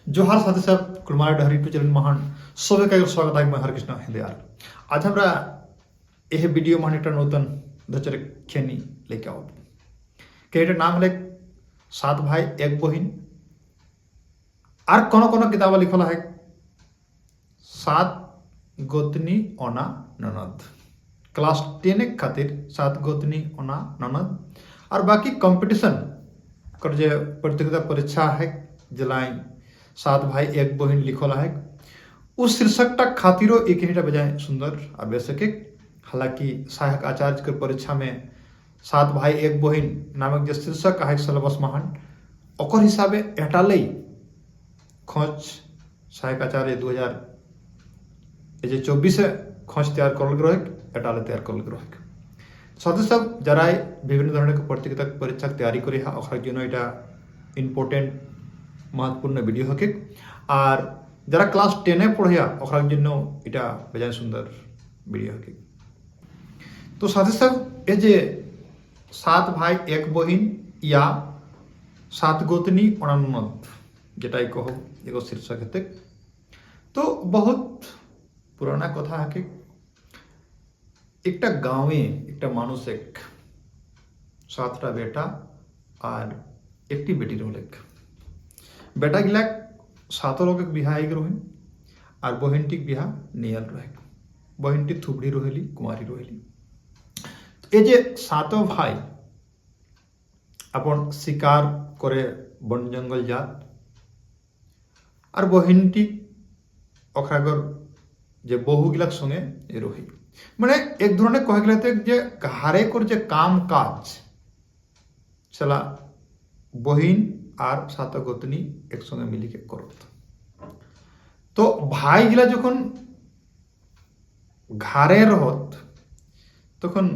जोहार साथी साहब कुलमार डहरी टू चैनल महान सभी का स्वागत है। मैं हरकृष्ण हिंदयाल। आज हमरा यह वीडियो मान एक नूतन धचर खेनी लेके आओ के नाम है सात भाई एक बहिन और कोनो किताब लिखल है सात गोतनी ओना ननद। क्लास 10 खातिर सात गोतनी ओना ननद और बाकी कंपटीशन कर जे प्रतियोगिता परीक्षा है जलाई सात भाई एक बहिन लिखल है उस शीर्षकटा खातिरों एक ही बजाय सुंदर आवश्यक। हालांकि सहायक आचार्य के परीक्षा में सात भाई एक बहिन नामक जो शीर्षक है सिलेबस महान ओकर हिसाबे एटाले खोज सहायक आचार्य 2024 खोज तैयार कर रहे एटाले तैयार कर रहे साथ सब जरा विभिन्न धरण प्रतियोगिता परीक्षा तैयारी करा इम्पोर्टेंट महत्वपूर्ण वीडियो हके और जरा क्लास 10 पढ़िया इटा बेजाय सुंदर वीडियो हके। तो साथ सब ये जे सात भाई एक बहिन या सात गोतनी अननद जेटाई कहो एगो शीर्षक हेते तो बहुत पुराना कथा है कि एक गाँवे एक मानुष एक सातटा बेटा और एक बेटी रोलेक बेटा गिला सातो लोग बिहा रोहिन और बहनटी बिहा नियल रहे बहनटी थुबड़ी रोहेली कुमारी रोहेली। ये जे सातो भाई अपन शिकार करे बन जंगल जात और बहनटी अखरागर जे बहु गिलाक संगे रोही माने एक धरने कह गए जे घरे कर जे काम काज चला बहिन और सात गोतनी एक संगे मिली के करत। तो भाई गिला जखन घरे रहत तखन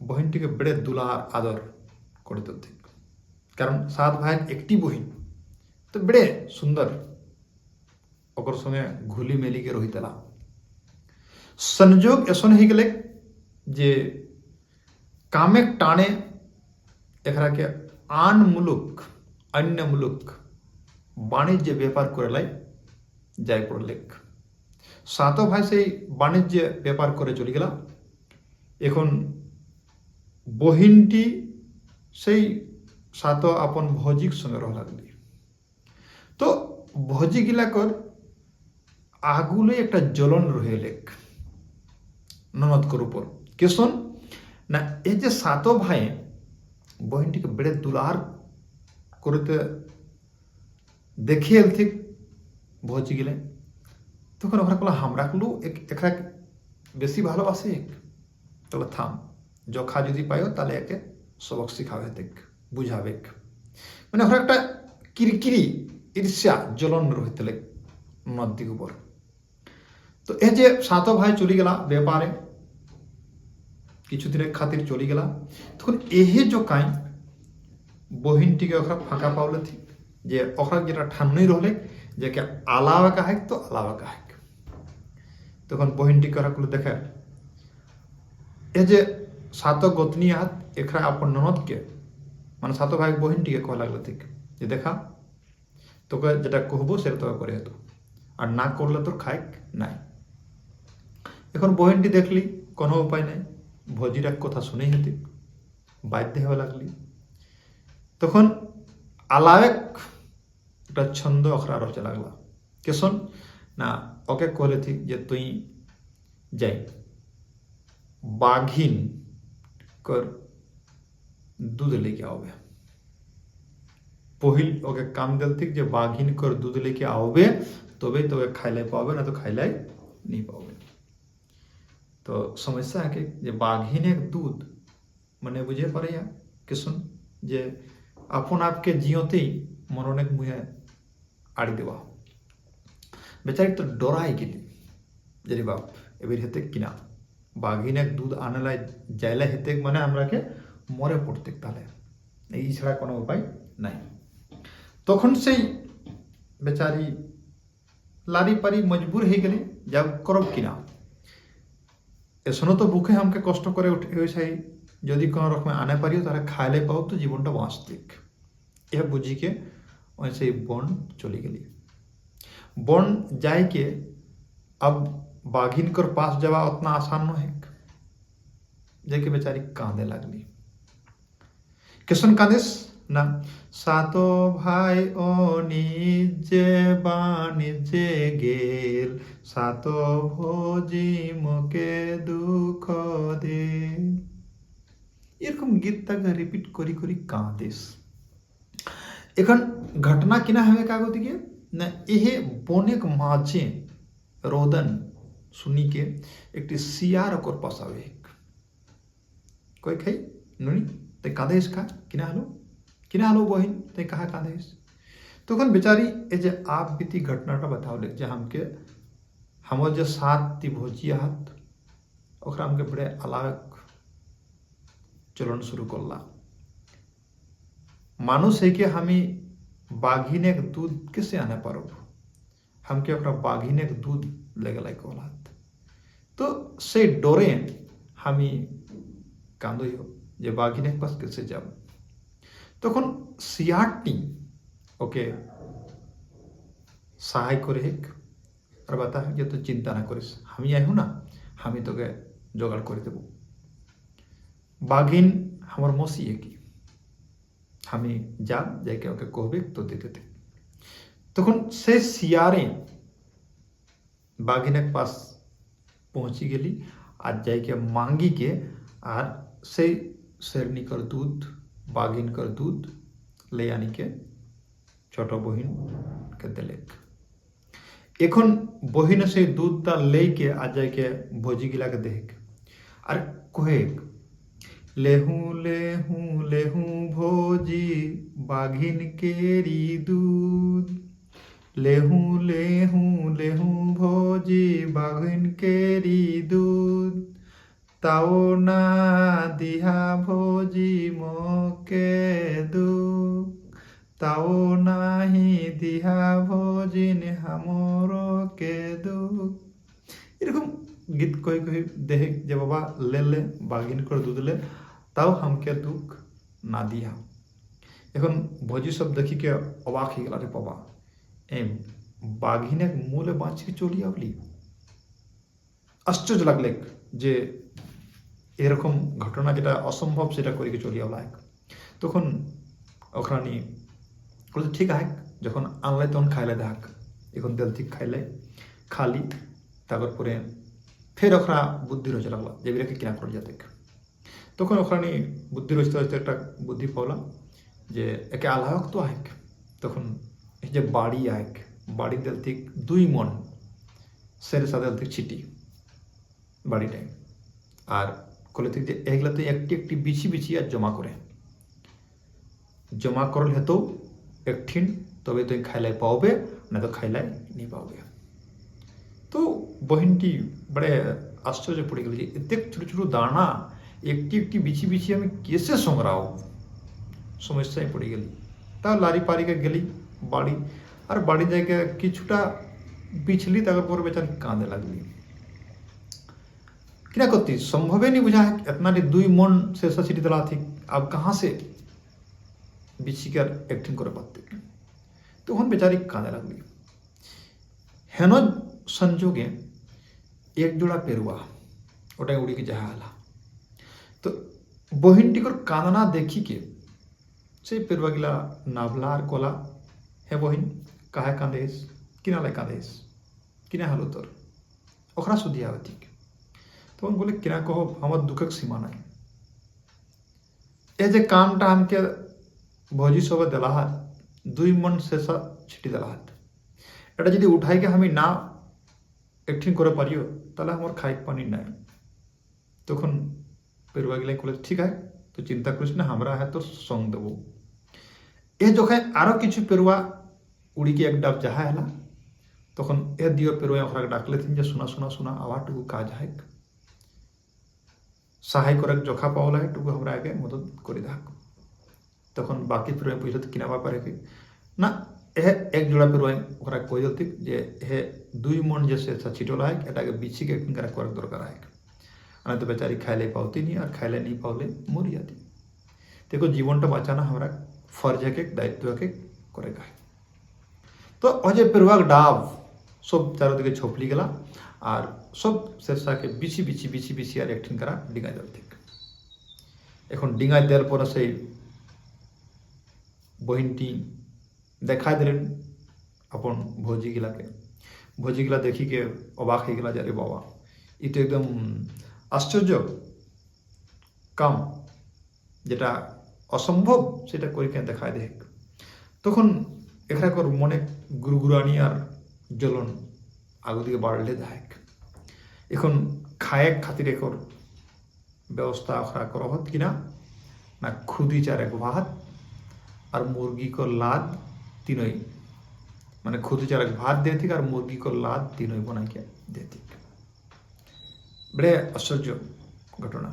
बहनटी के बड़े दुलार आदर करते थे कारण सात भाई एकटी बहिन तो बड़े सुंदर ओकर संगे घुली मिली के रही तला। संजोग ऐसा ही गले जे कामे टाणे एकरा के आन मुलुक अन्य मुलुक वाणिज्य व्यापार करे जाय पड़लेक। सातो भाई से वाणिज्य व्यापार करे चली गला एखन बहिनटी से सातो अपन भौजिक संगे रह लगली। तो भौजी गिला कर आगुले एक जलन रहेलेक ननद कर ऊपर केसन ना ये जे सातो भाई बहनटी के बड़े दुलार करते देखिए थी भौजी गिले तक हमरा कलू एक बेसी भालोबासे तब थाम जखा यदि पायो ताले एके सबक शिखावे देख बुझावे माने एक किरकिरी ईर्ष्या जलन रही नदी ऊपर। तो ये जे सातो भाई चली गला व्यापारे किछु दिन खातिर चली गला तक यही जो काई बहिनटी के फाँका पावले थी जे जेटा ठान नहीं रहले जे के अलावा का है तो अलावा का है तखन बहिनटी के देखे ये जे सातो गोतनी हाथ एक अपन ननद के मान सातो भाई बहिनटी के कह लगल थी जे देखा तो जेटा कहबो से तो करे तो और ना करले तो खाए ना एखन बहिनटी देखली कोनो उपाय नहीं भौजीर कथा शुने हेती बाध्य हवा लगली तखन अलावेक एक छंद अखरा रचे लगला केसन ना ओके कहले थी जे तुई जाई बाघिन कर दूध लेके आओबे पहिल ओके काम दिल थी जे बाघिन कर दूध लेके आओबे तबे तो खाइले पाओबे ना तो खाइले नहीं पाओबे। तो समस्या है कि जे बाघिन एक दूध मने बुझे पड़े केसन जे अपन आपके जियोते मनोने मुहे आड़ी देवा बेचारी तो डराई गली जरी बाप एबर हेते किना बाघिन एक दूध आने जाइला हेते माने हमरा के मरे पड़ते ताले ई छड़ा कोनो उपाय नहीं। तखन से बेचारी लारी पारी मजबूर हो गली जब करब किना एसनो तो बुखे हमके कष्ट करे उठे यदि कोनो रकम आने पारियो तारा खाइले पाओ तो जीवनटा बाँचते यह बुझी के वैसे बन चली गली। बन जाए के अब बाघिन कर पास जावा उतना आसान न है। जाके बेचारी कांदे लगली। कैसन कांदेस ना, सातो भाई ओ निजे बानिजे गेल, सातो भोजी मोके दुख दे। এরকম গীতটাকে রিপিট করি করি কাঁদেস। এখন ঘটনা কিনা হবে কাগো দিকে না, এহে বনেক মাঝে রোদন শুনিকে একটি শিয়ার ওকর পাশাবে কই খাই নুনি তাই কাঁদেস খা কিনা হলো বহিন তাই কাহা কাঁদেস। তখন বেচারি এই যে आप बीती घटनाটা बतावले যে हमके हमर जे साथ ती भोजिया हाथ ओकरा हमके बड़े अलग चलन शुरू करला। मानुष है कि हमें बाघिने के दूध कैसे आने पारो, हमके ओकरा बाघिने के दूध लेगे लाइक औलाद। तो से डोरे हमें कांदो जे बाघिने के पास कैसे जाब। तखन सियाटी ओके सहाय करे और बता जे तो चिंता ना करिस, हमी आइहु ना, हमी तोके जोगाड़ करे देबो। बाघिन हमार मौसी है कि हमें जा जाके ओके कहबे तो दे देते। तखन से सियारे बाघिनक पास पहुंची गेली आज जाके मांगी के और से शेरनी कर दूध बाघिन कर दूध ले आनी के छोट बहिन के दिलेक। এখন बहिन से दूधटा लेके आज जाके भोजी गिला के देख और कहे लेहू लेहू लेहू भोजी बाघिन केरी दूध, लेहू लेहू लेहू भोजी बाघिन केरी दूध, ताओ ना दिहा भोजी मोके दुख, ताओ नाही दिहा भोजिन हमरो के दुख। এরকম গীত কই কই দেহে যে বাবা লে বাঘিন করে দুধ লে তাও हमके दुख ना दिया। এখন ভোজি সব দেখি কে অবাক হয়ে গেল, রে বাবা এ বাঘিনে মূলে বাঁচিয়ে চলি आवली। আশ্চর্য লাগলে যে এরকম ঘটনা যেটা অসম্ভব সেটা করে চলি आवला। তখন ওখানে বলতে ঠিক আছে যখন আনলাই তখন খাইলে দেখ, এখন তেল ঠিক খাইলে খালি তারপরে ফের ওখানে বুদ্ধি রয়েছে লাগলা যে বিরাকে কিনা করে যাতে। তখন ওখানে বুদ্ধি রয়েছে একটা বুদ্ধি পাওলা যে একে আলাহক তো আহেক। তখন এই যে বাড়ি আহেক, বাড়ি তেল ঠিক 2 মন সেরে সাদা ঠিক ছিটি বাড়িটায় আর কলে থেকে এগুলা তো একটি একটি বিছি বিছি আর জমা করল হেতো একঠিন তবে তুই খাইলাই পাওবে না তো খাইলাই नहीं पाओगे। तो बहिनटी बड़े आश्चर्य पड़ गई एत छोटो छोटो दाना एकटी एकटी बिछी बिछी हमें कैसे संग्राओ, समस्याएं पड़ गई। ता लारी पारी के गली बाड़ी और बाड़ी जाके किछुटा बिछली तारपर बेचारी कांदे लगली। क्या करती संभव नहीं बुझा है इतना 2 मन शेषा छिटी दला थी, अब कहाँ से बिछी कर एक्टिंग कर पाते। तখন बेचारी कांदे लगली। हेन संजोगे एक जोड़ा पेरुआ ওটাই উড়িকে যাহা হলা। তো বহিনটিকর কাঁদনা দেখি के সেই পেরুয়া গিলা নাভলা আর কলা হে বহিন কাহে কাঁদেস কিনালে কাঁদেস কিনা হলো তোর ওখরা সুদিয়া ঠিক। তখন বলে কিনা কহ আমার দুঃখের সীমা নাই। এই যে কামটা আমাকে ভোজি সবে দেলা হাত 2 মন শেষা ছিটি দেলা হাত, এটা যদি উঠাইকে আমি না একঠিন করে পারিও তাহলে আমার খাইক পানি নাই। তখন পেরুয়া গিলাই কলে ঠিক আছে তো চিন্তা করিস না, আমরা হ্যাঁ তোর সঙ্গ দেবো। এ যখন আরো কিছু পেরুয়া উড়িকে এক ডাব যাহা হেলা তখন এ দিও পেরুয়া ওরা ডাকলে যে শোনা শোনা শোনা আওয়াটুকু কাজ হয় सहाय कर जखा पावला है टुकु हमरा आगे मदद कर दाक। तखन बाकी पेरुआ बुझल तो किना बापारे के ना ए एक जोड़ा पेरुआ ओकरा कह दिल ठीक जे हे 2 मन जे से छिटोला है एटाके बिछी के किनकरा कर दरकार है ना तो बेचारी खाइले पावती नहीं और खाइले नहीं पावले मर जाती। देखो जीवनटा बाँचाना हमारा फर्ज है के दायित्व है के करेगा। तो अजय पेरुआ डाब सब चारोदिके छपली गला और सब शेरशाहके बिछी बिछी बिछी बिछी और एकठिन करा डिंगाय दिल ठीक এখন ডিঙায় দেওয়ার পরে সেই বহিনটি দেখাই দিলেন আপন ভোজিগুলা দেখিকে অবাক হয়ে গেলা যে আরে বাবা ই তো একদম আশ্চর্য কাম, যেটা অসম্ভব সেটা করিকে দেখায় দেখ। তখন এখানকার মনে গুরগুরানি আর জ্বলন আগুদিকে বাড়লে দেখ। এখন খায়েক খাতির একর व्यवस्था ओखरा करहत किना ना खुदी चार एक भात और मुर्गी को लाद तीनों माने खुदी चार एक भात देती और मुर्गी को लाद तीनों बना के देती। बड़े आश्चर्य घटना।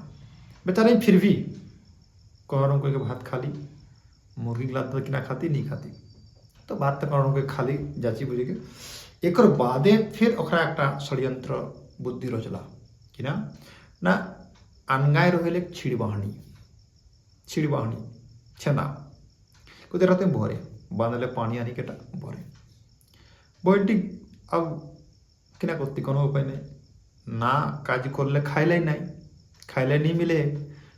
बेचारे फिर भी कौरों को भात खाली मुर्गी लाद तो किना खाती नहीं खाती तो भात तो कौरों को खाली जाची बुझे के एक बादे फिर ओखरा एक षड्यंत्र बुद्धि रचला किना ना আনগায় রহিলে ছিড়বাহানি ছেনা কোথায় রাতে ভরে বাঁধলে পানি আনি কেটা ভরে বইটি আব কিনা করতে কোনো উপায় নেই না কাজ করলে খাইলাই নাই খাইলাই নি মিলে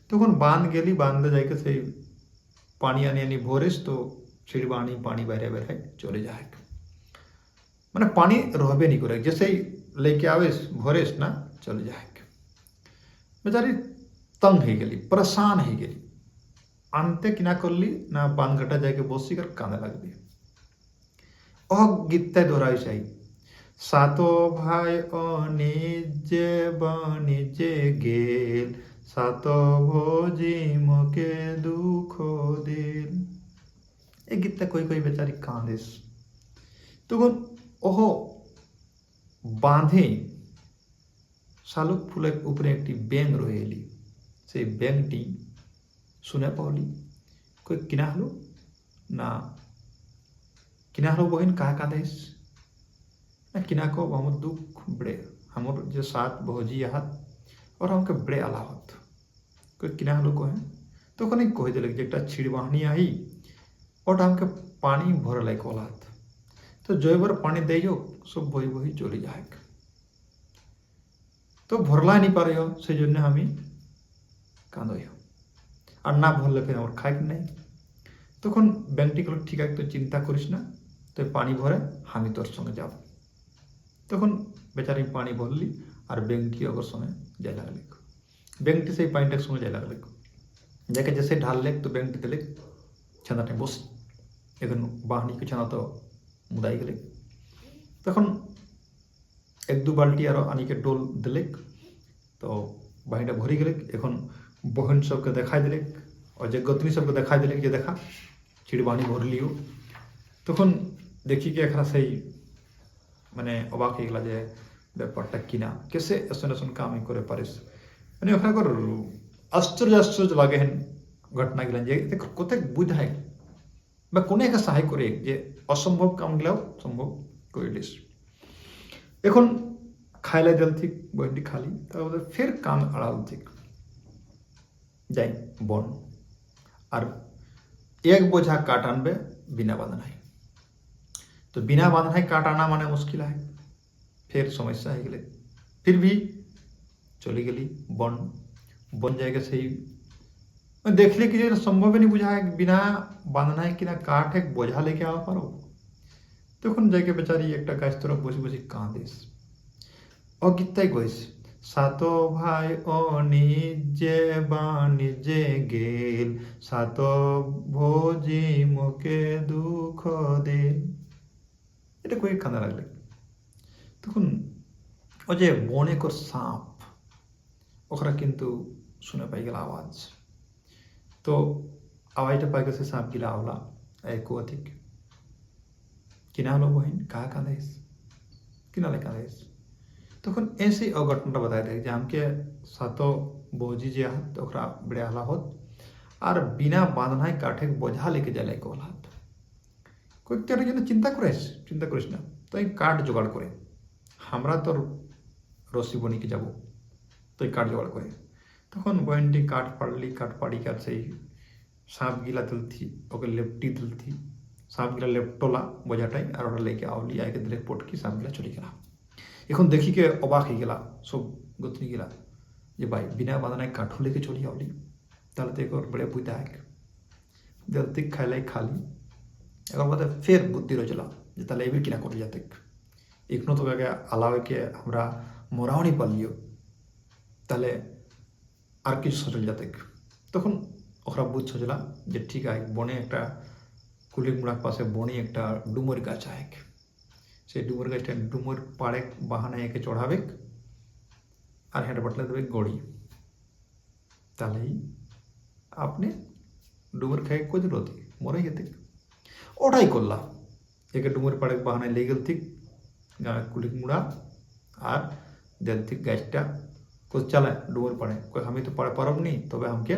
তখন বাঁধ গেলি বাঁধলে যাইকে সেই পানি আনি ভরেস তো ছিড়বাহানি পানি বাইরে বাইরে চলে যায় মানে পানি রহবে নি করে যে সেই লেকে আবেস ভরেস না চলে যায়। बेचारी तंग हो गली परेशान हो गली आनते किना करली ना बानघटा जाके बसी कर कांदे लगली। गीत दोहराई चाहिए सातो भाई अनिजे बनिजे गेल सातो भोजी मके दुख दिल। ए गीत कोई कोई बेचारी कांदेस तখন ओह बांधे শালুক ফুলের উপরে একটি ব্যাং রয়ে এলি সেই ব্যাংটি শুনে পাওলি কই কিনা হলো বহিন কাহা কাঁদেস ना किना को हम दुख बड़े हमर जो साथ भौजी आहत और हमके बड़े अलावत कोई किना हलो कहे तो कने कह दिलक जे एकटा छिड़बाहनी आई और हमके पानी भरल कलात तो जयबर पानी देयो सब बही बही चले जाए तो भरला नहीं पारे हो से जन्य हमी कांदो और ना भरले फिर আমার খাইক নাই। তখন ব্যাংকটি কল ঠিক আছে তো চিন্তা করিস না তো পানি ভরে আমি তোর সঙ্গে যাব। তখন বেচারি পানি ভরলি আর ব্যাংকটি ওর সঙ্গে যাই লাগলে ব্যাংকটি সেই পানিটার সঙ্গে যাই লাগলে যাকে जैसे ঢাললে তো ব্যাংকটি দিলে ছানাটা বস এখন বাহনি কি ছানা তো মুদাই গেলে তখন एक दो बाल्टी और आनी के डोल दिले तो बाहिटा भरी गले एखन बहन सबके देखा दिले और जे गतनी सबके देखा दिले जे देखा छिड़बानी भर लियो तखन देखी के एखरा सही माने अबाक हो गला जे ব্যাপারটা কিনা कैसे एसन एसन काम करे पारिस माने ओखरा कर आश्चर्य लागे हेन घटना गिला जे कते बुझाय বা কোনে একটা সহায় করে যে অসম্ভব কাম গলাও সম্ভব করে দিস। এখন খাইলে দিল ঠিক বইটি খালি তারপরে ফের কাম আড়াল ঠিক যাই বন আর এক বোঝা কাঠ আনবে বিনা বাঁধনায় तो बिना बांधना काट आना माने मुश्किल है फिर समस्या हो गए फिर भी चली गली बन बन जाएगा सही देखले कि सम्भव नहीं बुझा बिना बांधना कि ना काठ एक बोझा लेके आ पारो तक जाके बेचारी एक गाछ तरफ बसि बसि काँदेस और गीताई गईस सातो भाई अनिजे बानिजे गेल सातो भोजी मोके दुख दिल এটা কই কাঁদা লাগলে তখন ও যে বনে কর সাপ ওখানে কিন্তু শুনে পাই গেল আওয়াজ তো আওয়াজটা পাই গেছে সাপ গিলা आवला एक अधिक किना हलो बहन कहा काँदेस किना ले काँदेस तखन ऐसे अघटना बताए थे जे हमके सातो बोझी जे हाथ ओकरा बड़े हला होत और बिना बांधनाय काठे बोझा लेके जाले को हाथ कोई तेरे जन चिंता करिस ना तो काठ जोगाड़ करे हमरा तो रस्सी बनी के जाबो तो काठ जोगाड़ करे तखन बहनटी काठ पाड़ी काट से सांप गिला तुलथी ओके लेपटी तुलथी সাপগুলা লেপটলা বোঝাটাই আর ওটা লেগে আউলি আগে দিলে পটকি সাপগুলা চলে গেলা। এখন দেখিকে অবাক হয়ে গেলা সব গতনি গেলা যে ভাই বিনা বাদানায় কাঠু লেগে চলি আউলি, তাহলে তো একবার বড়ে বুঝতে এক দিক খাইলাই খালি। এখন বাদে ফের বুদ্ধি রচলা যে তাহলে এবার কিনা করে যাতে এখনো তো আগে আলাওকে আমরা মরাও নি পারলিও, তাহলে আর কিছু সচল যাতে। তখন ওরা বুঝ সচলা যে ঠিক আছে বনে একটা কুলির মুড়ার পাশে বনে একটা ডুমুর গাছ আয়েক, সেই ডুমুর গাছটা ডুমুর পাড়ে বাহানায় একে চড়াবে আর হেঁটে পাটলে দেবে গড়ি, তাহলেই আপনি ডুমুর খাই কোথায় রতি মরে যেতে। ওটাই করলাম, একে ডুমুর পাড়ে বাহানায় লেগে গেল ঠিক কুলির মুড়া আর দেল ঠিক গাছটা কোথায় চালায় ডুমুর পাড়ে, আমি তো পাড়ে পারব নি তবে আমাকে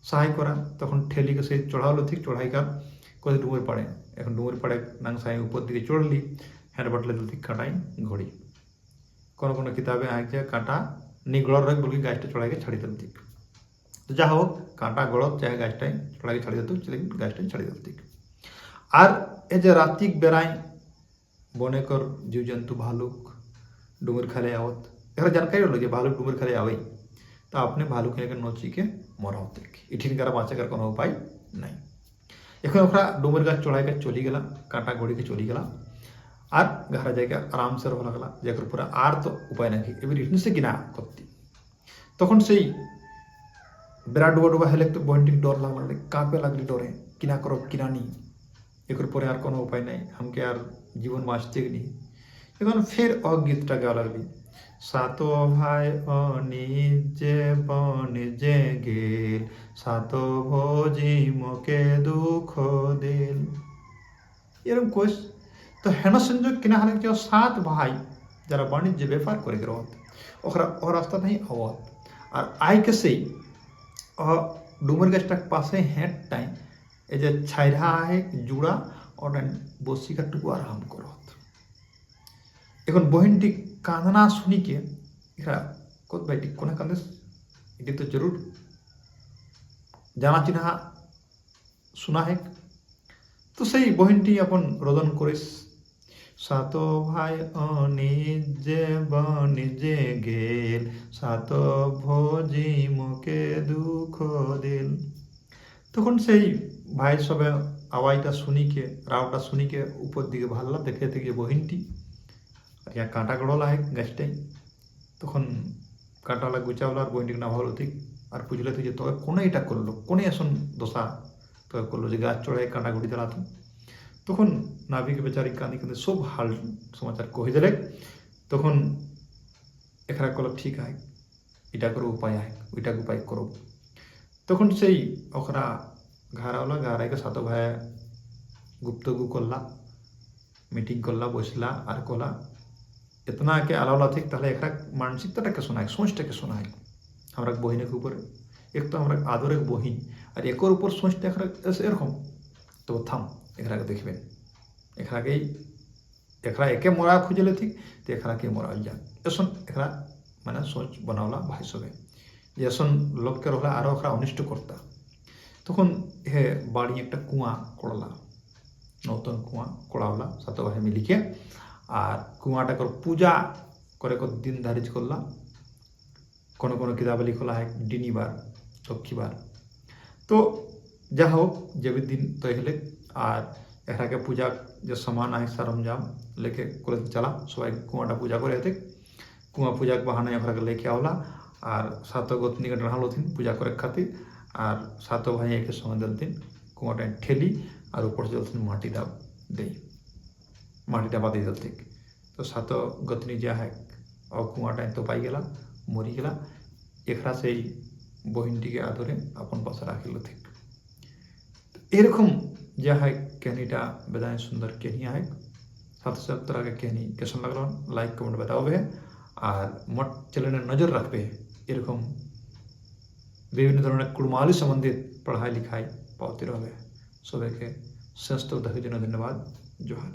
সাহায্য করা। তখন ঠেলিকে সেই চড়ালো ঠিক চড়াইকার কোথায় ডুমুর পাড়ে, এখন ডুমুর পাড়ে নাং সাই উপর দিকে চড়লি হ্যাঁ বাটলে দিল ঠিক কাটাই ঘড়ি। কোনো কোনো কিতাবে আঁকে কাঁটা নিগড় রাখ বলকি গাছটা চড়াইকে ছাড়ি দিল ঠিক। তো যা হোক কাঁটা গড়ত চাহে গাছটাই চড়াইকে ছাড়ি দিত গাছটাই ছাড়ি দিল ঠিক। আর এই যে রাত্রিক বেড়ায় বনেকর জীবজন্তু ভালুক ডুমুর খালে आवत, এরা জানকারি হলো যে ভালুক ডুমুর খালে আবেই, তা আপনি ভালুক একে নচিকে মরা হতে ইঠিনকার বাঁচাকার কোনো উপায় নাই। এখন ওরা ডুমুর গাছ চড়াইকে চলি গেলা, কাঁটা গড়িকে চলি গেলা আর ঘরে জায়গা আরামসে রহা গেলা, যাকে পুরা আর তো উপায় নাকি এবার ইঠিন সে কিনা করতে। তখন সেই বিরাট ডুবা ডুবা হেলে তো বন্টিক ডর লাগলো, কাঁপে লাগলি ডরে কিনা করো কিনা নি, এর পরে আর কোনো উপায় নাই আমাকে আর জীবন বাঁচতে নি। এখন ফের অগীতটা গাওয়া লাগলি, সাতো ভাই অনিজে বনিজে গেল, সাতো ভোজি মোকে দুঃখ দিল, এরকম কোষ। তো হেন সংযোগ কিনা হালে যে 7 ভাই যারা বাণিজ্য ব্যাপার করে রহত ওরা ও রাস্তা नहीं आवत আর আই के সেই ডুমুর গাছটার পাশে হেঁট টাইম এই যে ছাইরা আহে জুড়া ওটা বসি কাটুকু আরাম করত। এখন বহিনটি কাঁদনা শুনিকে এরা কত ভাইটি কোনে কাঁদেস এটি তো জরুর জানা চিনা শোনা হেক। তো সেই বহিনটি আপন রোদন করিস, সাতো ভাই অনিজে বনিজে গেল, সাতো ভোজি মোকে দুঃখ দিল। তখন সেই ভাই সবে আওয়াজটা শুনিকে রাওটা শুনিকে উপর দিকে ভাল্লা দেখে থেকে বহিনটি আর ইয়া কাঁটা গড়লা হয় গাছটাই। তখন কাঁটালা গুচাওলা আর বহিনটিকে না ভালো ঠিক আর পুজলে থেকে তবে কোনে এটা করলো কোনে এখন দশা তবে করলো যে গাছ চড়াই কাঁটা গুড়ি দিলা। তখন নাবিকে বেচারি কাঁদি কাঁদে সব হাল সমাচার কহে দিলে। তখন এখানে করলো ঠিক হয় এটা করো উপায় হয় ওইটাকে উপায় করো। তখন সেই ওখরা ঘাড়াওলা ঘাড়াইকে সাতো ভাই গুপ্তগু করলা মিটিং করলা বসলা আর কলা इतना के अलावला ठीक তাহলে একটা মানসিকতাটাকে শোনায় সোচটাকে শোনায় আমরা বহিনের উপরে এক তো আমরা আদরের বহিন আর একর উপর সোচটা এরকম। তো থাম এখানে দেখবেন এখানেই এখানে একে মরা খুঁজলে ঠিক তো এখানে মরা যান এসন এখানে মানে সোচ বানাওলা ভাই সবে যে এসন লোককে রহলা আরো ওখানে অনিষ্ট করতা। তখন হে বাড়ি একটা কুয়া করলা নতুন কুয়া কড়াওলা সাতো ভাই মিলিকে আর কুয়াটাকে পূজা করে দিন ধারিজ করলা। কোনো কোনো কিতাবে লিখলা হয় ডিনিবার লক্ষ্মীবার। তো যা হোক যে দিন তৈ হলে আর এখানে পূজা যে সমান আয় সরঞ্জাম लेके করে চলা সবাই কুয়াটা পূজা করে হেতে কুয়া পূজা বাহানায় এখানে लेके आवला আর সাতো গতনিকে ডাহালথিন পূজা করে খাतिर আর সাতো ভাই একে সঙ্গে দিলথিন কুয়াটা ঠেলি আর উপর জলথিন মাটি দাব দেই মাটিটা বাদি দিল ঠিক। তো সাতো গতনি যা হয় কুয়াটা তো পাই গেলা মরি গেলা এখানে সেই বহিনটিকে আদরে আপন পাশে রাখিল ঠিক। এরকম যা হয় कहनीटा बेदाय सुंदर कहनी है साथ साथ तरह के कहनी कैसा लग रहा लाइक कमेंट बताओ भे और मोट चैनल नजर रखबे एरकम विभिन्न धरনের कुड़माली संबंधित पढ़ाई लिखाई पाते रहे। सबाइके स्वस्थ धन्यवाद जोहार।